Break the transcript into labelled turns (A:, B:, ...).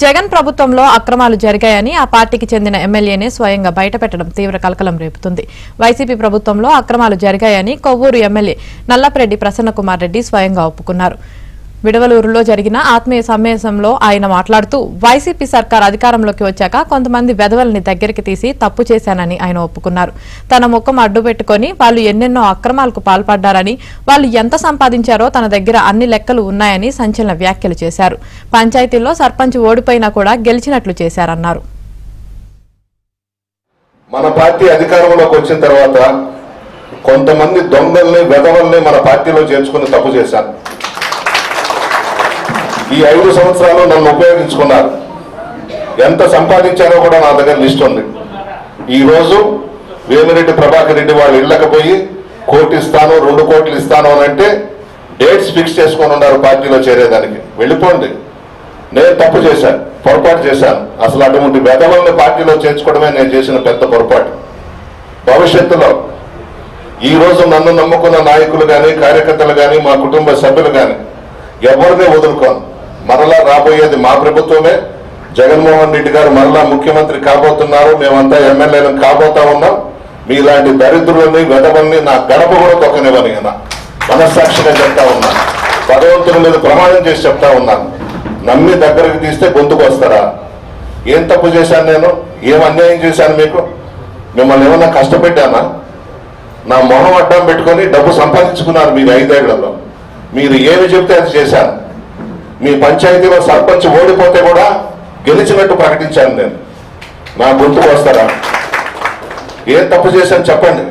A: జగన్ ప్రభుత్వంలో అక్రమాలు జరిగాయని ఆ పార్టీకి చెందిన ఎమ్మెల్యేనే స్వయంగా బయటపెట్టడం తీవ్ర కలకలం రేపుతుంది. వైసీపీ ప్రభుత్వంలో అక్రమాలు జరిగాయని కొవ్వూరు ఎమ్మెల్యే నల్లపరెడ్డి ప్రసన్నకుమార్ రెడ్డి స్వయంగా ఒప్పుకున్నారు. విడవలూరులో జరిగిన ఆత్మీయ సమావేశంలో ఆయన మాట్లాడుతూ వైసీపీ సర్కార్ అధికారంలోకి వచ్చాక కొంతమంది వెధవల్ని దగ్గరికి తీసి తప్పు చేశానని ఆయన ఒప్పుకున్నారు. తన ముఖం అడ్డు పెట్టుకుని వాళ్ళు ఎన్నెన్నో అక్రమాలకు పాల్పడ్డారని, వాళ్ళు ఎంత సంపాదించారో తన దగ్గర అన్ని లెక్కలు ఉన్నాయని సంచలన వ్యాఖ్యలు చేశారు. పంచాయతీల్లో సర్పంచ్ ఓడిపోయినా కూడా గెలిచినట్లు చేశారన్నారు.
B: మన పార్టీ అధికారంలోకి వచ్చిన తర్వాత కొంతమంది దొంగల్ని వెధవల్ని మన పార్టీలో చేర్చుకుని తప్పు చేశారు. ఈ 5 సంవత్సరాలు నన్ను ఉపయోగించుకున్నారు. ఎంత సంపాదించారో కూడా నా దగ్గర లిస్ట్ ఉంది. ఈ రోజు వేమిరెడ్డి ప్రభాకర్ రెడ్డి వాళ్ళు ఇళ్ళకి పోయి 1 కోటి ఇస్తాను 2 కోట్లు ఇస్తాను అని అంటే డేట్స్ ఫిక్స్ చేసుకొని ఉన్నారు పార్టీలో చేరేదానికి. వెళ్ళిపోండి. నేను తప్పు చేశాను, పొరపాటు చేశాను. అసలు అటువంటి వెధవల్ని పార్టీలో చేర్చుకోవడమే నేను చేసిన పెద్ద పొరపాటు. భవిష్యత్తులో ఈ రోజు నన్ను నమ్ముకున్న నాయకులు కానీ, కార్యకర్తలు కానీ, మా కుటుంబ సభ్యులు కానీ ఎవరినే వదులుకోను. మరలా రాబోయేది మా ప్రభుత్వమే. జగన్మోహన్ రెడ్డి గారు మరలా ముఖ్యమంత్రి కాబోతున్నారు. మేమంతా ఎమ్మెల్యేలను కాబోతా ఉన్నాం. మీలాంటి దరిద్రులని వెధవల్ని నా గడప కూడా తొక్కనివ్వని మనస్సాక్షిగా చెప్తా ఉన్నాను. భగవంతుని మీద ప్రమాణం చేసి చెప్తా ఉన్నాను. నమ్మి దగ్గరికి తీస్తే గొంతుకు వస్తారా? ఏం తప్పు చేశాను నేను? ఏం అన్యాయం చేశాను మీకు? మిమ్మల్ని ఏమన్నా కష్టపెట్టానా? నా మొహం అడ్డం పెట్టుకొని డబ్బు సంపాదించుకున్నారు మీరు 5 ఏళ్లలో. మీరు ఏమి చెప్తే అది చేశాను. మీ పంచాయతీలో సర్పంచ్ ఓడిపోతే కూడా గెలిచినట్టు ప్రకటించాను నేను. నా గొంతుకు వస్తారా? ఏం తప్పు చేశాను చెప్పండి.